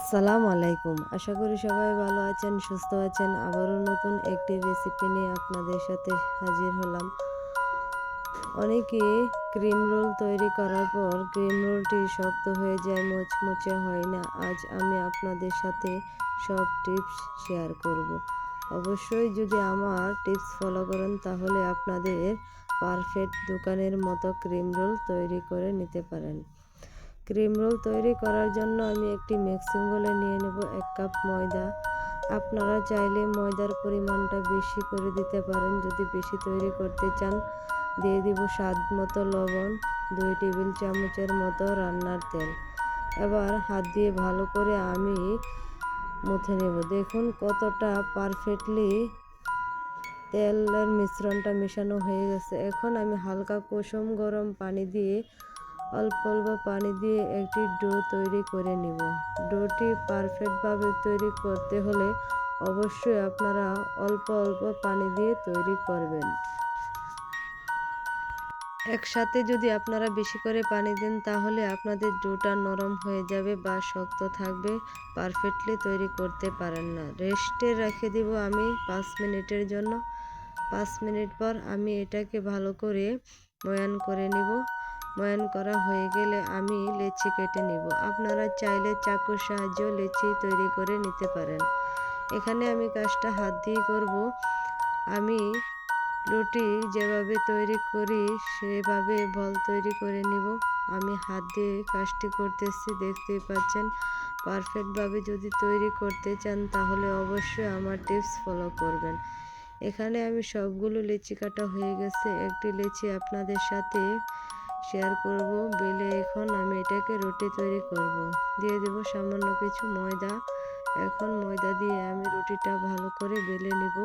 আসসালামু আলাইকুম। আশা করি সবাই ভালো আছেন, সুস্থ আছেন। আবারও নতুন একটি রেসিপি নিয়ে আপনাদের সাথে হাজির হলাম। অনেকে ক্রিম রোল তৈরি করার পর ক্রিম রোলটি শক্ত হয়ে যায়, মুচমুচে হয় না। আজ আমি আপনাদের সাথে সব টিপস শেয়ার করব। অবশ্যই যদি আমার টিপস ফলো করেন তাহলে আপনাদের পারফেক্ট দোকানের মতো ক্রিম রোল তৈরি করে নিতে পারেন। ক্রিম রোল তৈরি করার জন্য আমি একটি মিক্সিং বোলে নিয়ে নেব 1 কাপ ময়দা। আপনারা চাইলে ময়দার পরিমাণটা বেশি করে দিতে পারেন। যদি বেশি তৈরি করতে চান দিয়ে দিব স্বাদ মতো লবণ, 2 টেবিল চামচের মতো রান্নার তেল। এবার হাত দিয়ে ভালো করে আমি মুথে নেব। দেখুন কতটা পারফেক্টলি তেলের মিশ্রণটা মেশানো হয়ে গেছে। এখন আমি হালকা কুসুম গরম পানি দিয়ে অল্প অল্প পানি দিয়ে একটি ডো তৈরি করে নিব। ডোটি পারফেক্টভাবে তৈরি করতে হলে অবশ্যই আপনারা অল্প অল্প পানি দিয়ে তৈরি করবেন। একসাথে যদি আপনারা বেশি করে পানি দেন তাহলে আপনাদের ডোটা নরম হয়ে যাবে বা শক্ত থাকবে, পারফেক্টলি তৈরি করতে পারেন না। রেস্টে রেখে দিব আমি 5 মিনিটের জন্য। 5 মিনিট পর আমি এটাকে ভালো করে ময়ান করে নিব। ময়ান করা হয়ে গেলে আমি লেচি কেটে নিব। আপনারা চাইলে চাকুর সাহায্যেও লেচি তৈরি করে নিতে পারেন। এখানে আমি কাজটা হাত দিয়ে করব। আমি রুটি যেভাবে তৈরি করি সেভাবে বল তৈরি করে নিব। আমি হাত দিয়ে কাজটি করতেছি, দেখতেই পাচ্ছেন। পারফেক্টভাবে যদি তৈরি করতে চান তাহলে অবশ্যই আমার টিপস ফলো করবেন। এখানে আমি সবগুলো লেচি কাটা হয়ে গেছে। একটি লেচি আপনাদের সাথে শেয়ার করব। বেলে এখন আমি এটাকে রুটি তৈরি করব। দিয়ে দেব সামান্য কিছু ময়দা। এখন ময়দা দিয়ে আমি রুটিটা ভালো করে বেলে নিব।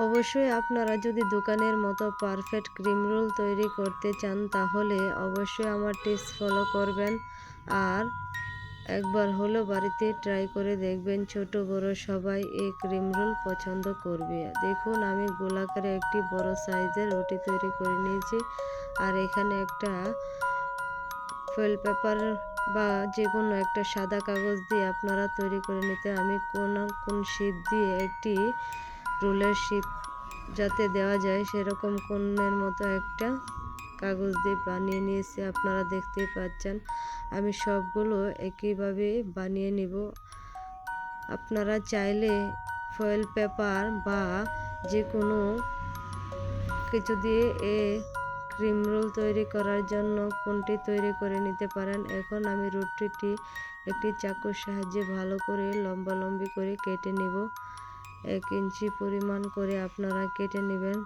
অবশ্যই আপনারা যদি দোকানের মতো পারফেক্ট ক্রিম রোল তৈরি করতে চান তাহলে অবশ্যই আমার টিপস ফলো করবেন। আর একবার হলেও বাড়িতে ট্রাই করে দেখবেন। ছোট বড় সবাই এই ক্রিম রোল পছন্দ করবে। দেখুন আমি গোলাকারে একটি বড় সাইজের রুটি তৈরি করে নিয়েছি। আর এখানে একটা ফয়েল পেপার বা যে কোনো একটা সাদা কাগজ দিয়ে আপনারা তৈরি করে নিতে, আমি কোন শীট দিয়ে একটি রোলের শেপ যাতে দেওয়া যায় সেরকম কোণের মতো একটা কাগজ দিয়ে বানিয়ে নিয়েছি। আপনারা দেখতেই পাচ্ছেন আমি সবগুলো একইভাবে বানিয়ে নিব। আপনারা চাইলে ফয়েল পেপার বা যে কোনো কিছু দিয়ে ক্রিম রোল তৈরি করার জন্য কোনটি তৈরি করে নিতে পারেন। এখন আমি রুটিটি একটি চাকুর সাহায্যে ভালো করে লম্বালম্বি করে কেটে নিব। 1 ইঞ্চি পরিমাণ করে আপনারা কেটে নেবেন।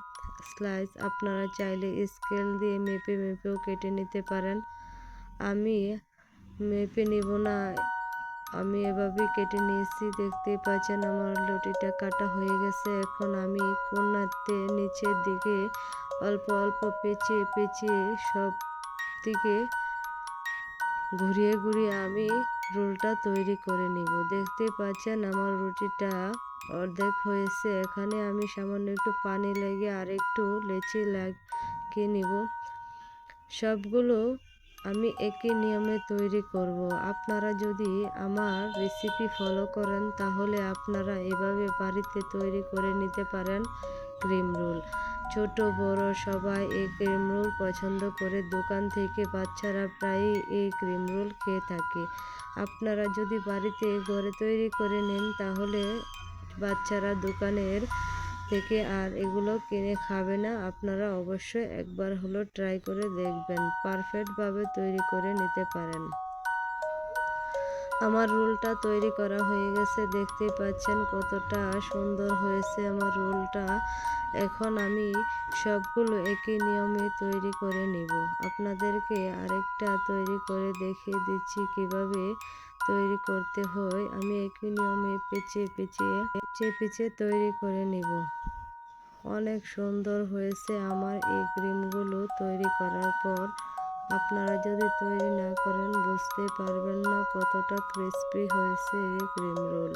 স্লাইস আপনারা চাইলে স্কেল দিয়ে মেপে মেপেও কেটে নিতে পারেন। আমি মেপে নিব না, আমি এভাবেই কেটে নিয়েছি। দেখতেই পাচ্ছেন আমার রুটিটা কাটা হয়ে গেছে। এখন আমি কোণাতে নিচের দিকে অল্প অল্প পেঁচিয়ে পেঁচিয়ে সব দিকে ঘুরিয়ে ঘুরিয়ে আমি রোলটা তৈরি করে নিব। দেখতেই পাচ্ছেন আমার রুটিটা অর্ধেক হয়েছে। এখানে আমি সামান্য একটু পানি লেগে আর একটু লেচি লাগিয়ে নিব। সবগুলো আমি একই নিয়মে তৈরি করব। আপনারা যদি আমার রেসিপি ফলো করেন তাহলে আপনারা এভাবে বাড়িতে তৈরি করে নিতে পারেন ক্রিম রোল। ছোট বড় সবাই এই ক্রিম রোল পছন্দ করে। দোকান থেকে বাচ্চারা প্রায়ই এই ক্রিম রোল খেয়ে থাকে। আপনারা যদি বাড়িতে ঘরে তৈরি করে নেন তাহলে বাচ্চারা দোকানের থেকে আর এগুলো কিনে খাবে না। আপনারা অবশ্যই একবার হলো ট্রাই করে দেখবেন, পারফেক্টভাবে তৈরি করে নিতে পারেন। আমার রোলটা তৈরি করা হয়ে গেছে, দেখতেই পাচ্ছেন কতটা সুন্দর হয়েছে আমার রোলটা। এখন আমি সবগুলো একই নিয়মে তৈরি করে নিব। আপনাদেরকে আরেকটা তৈরি করে দেখিয়ে দিচ্ছি কিভাবে তৈরি করতে হয়। আমি একই নিয়মে পেঁচিয়ে পেঁচিয়ে পেঁচিয়ে পেঁচিয়ে তৈরি করে নিব। অনেক সুন্দর হয়েছে আমার এই ক্রিমগুলো তৈরি করার পর। আপনারা যদি তৈরি না করেন বুঝতে পারবেন না কতটা ক্রিস্পি হয়েছে এই ক্রিম রোল।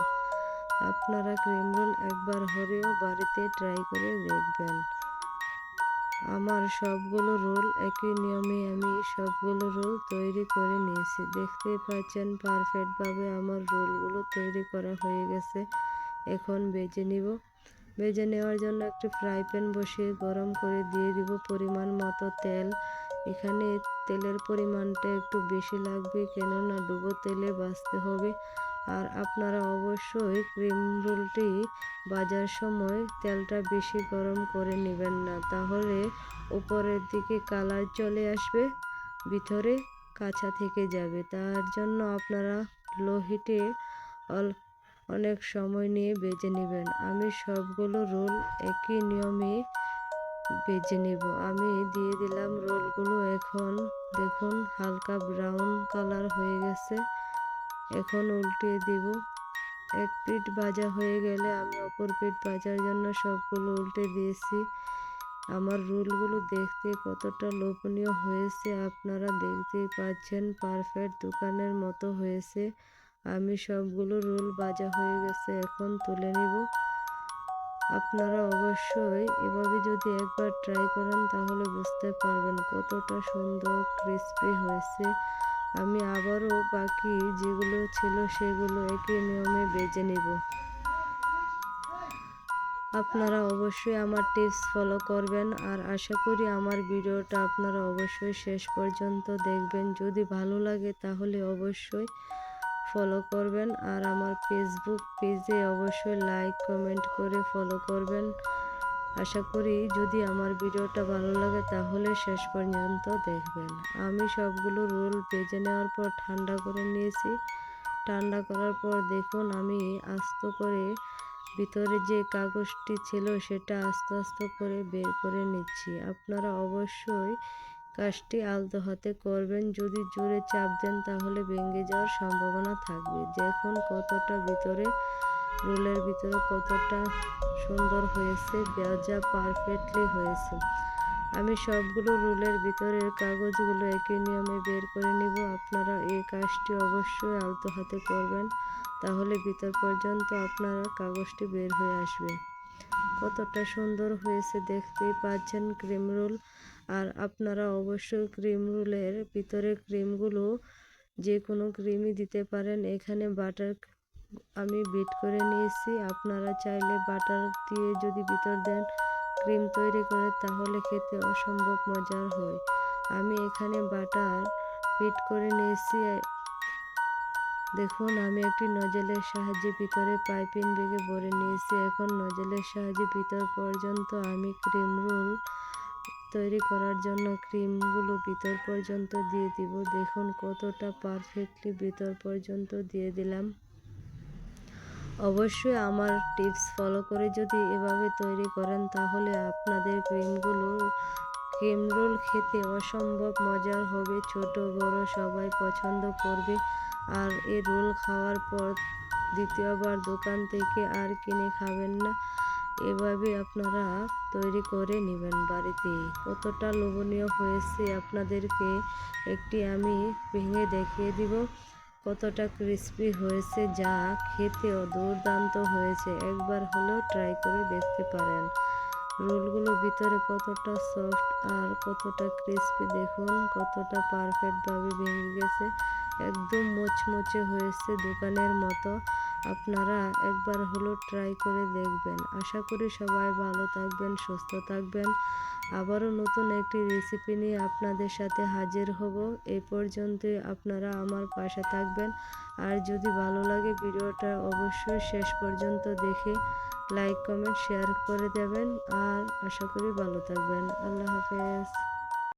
আপনারা ক্রিম রোল একবার হলেও বাড়িতে ট্রাই করে দেখবেন। আমার সবগুলো রোল একই নিয়মে আমি সবগুলো রোল তৈরি করে নিয়েছি। দেখতেই পাচ্ছেন পারফেক্টভাবে আমার রোলগুলো তৈরি করা হয়ে গেছে। এখন ভেজে নিব। ভেজে নেওয়ার জন্য একটি ফ্রাই প্যান বসিয়ে গরম করে দিয়ে দিব পরিমাণ মতো তেল। এখানে তেলের পরিমাণটা একটু বেশি লাগবে, কেননা ডুবো তেলে ভাজতে হবে। আর আপনারা অবশ্যই ক্রিম রোলটি ভাজার সময় তেলটা বেশি গরম করে নেবেন না, তাহলে উপরের দিকে কালার চলে আসবে, ভিতরে কাঁচা থেকে যাবে। তার জন্য আপনারা লো হিটে অনেক সময় নিয়ে ভেজে নেবেন। আমি সবগুলো রোল একই নিয়মে ভেজে নেব। আমি দিয়ে দিলাম রোলগুলো। এখন দেখুন হালকা ব্রাউন কালার হয়ে গেছে। এখন উল্টিয়ে দিব। এক পিঠ ভাজা হয়ে গেলে আমি অপর পিঠ ভাজার জন্য সবগুলো উল্টে দিয়েছি। আমার রোলগুলো দেখতে কতটা লোভনীয় হয়েছে আপনারা দেখতেই পাচ্ছেন, পারফেক্ট দোকানের মতো হয়েছে। আমি সবগুলো রোল ভাজা হয়ে গেছে, এখন তুলে নিব। আপনারা অবশ্যই এভাবে যদি একবার ট্রাই করেন তাহলে বুঝতে পারবেন কতটা সুন্দর ক্রিস্পি হয়েছে। আমি আবারও বাকি যেগুলো ছিল সেগুলো একই নিয়মে ভেজে নিব। আপনারা অবশ্যই আমার টিপস ফলো করবেন, আর আশা করি আমার ভিডিওটা আপনারা অবশ্যই শেষ পর্যন্ত দেখবেন। যদি ভালো লাগে তাহলে অবশ্যই ফলো করবেন, আর আমার ফেসবুক পেজে অবশ্যই লাইক কমেন্ট করে ফলো করবেন। আশা করি যদি আমার ভিডিওটা ভালো লাগে তাহলে শেষ পর্যন্ত দেখবেন। আমি সবগুলো রোল ভেজে নেওয়ার পর ঠান্ডা করে নিয়েছি। ঠান্ডা করার পর দেখুন আমি আস্তে করে ভিতরে যে কাগজটি ছিল সেটা আস্তে আস্তে করে বের করে নিচ্ছি। আপনারা অবশ্যই কাজটি আলতো হাতে করবেন, যদি জোরে চাপ দেন তাহলে ভেঙে যাওয়ার সম্ভাবনা থাকবে। দেখুন কতটা ভিতরে রোলের ভিতরে কতটা সুন্দর হয়েছে, ভাজা পারফেক্টলি হয়েছে। আমি সবগুলো রোলের ভিতরের কাগজগুলো একই নিয়মে বের করে নিব। আপনারা এই কাজটি অবশ্যই আলতো হাতে করবেন, তাহলে ভিতর পর্যন্ত আপনারা কাগজটি বের হয়ে আসবে। কতটা সুন্দর হয়েছে দেখতেই পাচ্ছেন ক্রিম রোল। আর আপনারা অবশ্যই ক্রিম রোলের ভিতরে ক্রিমগুলো যে কোনো ক্রিমই দিতে পারেন। এখানে বাটার আমি বিট করে নিয়েছি। আপনারা চাইলে বাটার দিয়ে যদি ভিতর দেন ক্রিম তৈরি করে তাহলে খেতে অসম্ভব মজার হয়। আমি এখানে বাটার বিট করে নিয়েছি। দেখুন আমি একটি নজলের সাহায্যে ভিতরে পাইপিং ব্যাগে ভরে নিয়েছি। এখন নজলের সাহায্যে ভিতর পর্যন্ত আমি ক্রিম রোল তৈরি করার জন্য ক্রিমগুলো ভিতর পর্যন্ত দিয়ে দিব। দেখুন কতটা পারফেক্টলি ভিতর পর্যন্ত দিয়ে দিলাম। অবশ্যই আমার টিপস ফলো করে যদি এভাবে তৈরি করেন তাহলে আপনাদের ক্রিম রোল খেতে অসম্ভব মজার হবে। ছোট বড় সবাই পছন্দ করবে। আর এই রোল খাওয়ার পর দ্বিতীয়বার দোকান থেকে আর কিনে খাবেন না। এভাবে আপনারা তৈরি করে নেবেন বাড়িতে। কতটা লোভনীয় হয়েছে আপনাদেরকে একটি আমি ভেঙে দেখিয়ে দিব। কতটা ক্রিস্পি হয়েছে, যা খেতেও দুর্দান্ত হয়েছে। একবার হলেও ট্রাই করে দেখতে পারেন। রোলগুলো ভিতরে কতটা সফট আর কতটা ক্রিস্পি, দেখুন কতটা পারফেক্টভাবে ভেঙে গেছে, একদম মুচমুচে হয়েছে দোকানের মতো। আপনারা একবার হলেও ট্রাই করে দেখবেন। আশা করি সবাই ভালো থাকবেন, সুস্থ থাকবেন। আবারও নতুন একটি রেসিপি নিয়ে আপনাদের সাথে হাজির হব। এই পর্যন্তই আপনারা আমার পাশে থাকবেন। আর যদি ভালো লাগে ভিডিওটা অবশ্যই শেষ পর্যন্ত দেখে লাইক কমেন্ট শেয়ার করে দেবেন। আর আশা করি ভালো থাকবেন। আল্লাহ হাফেজ।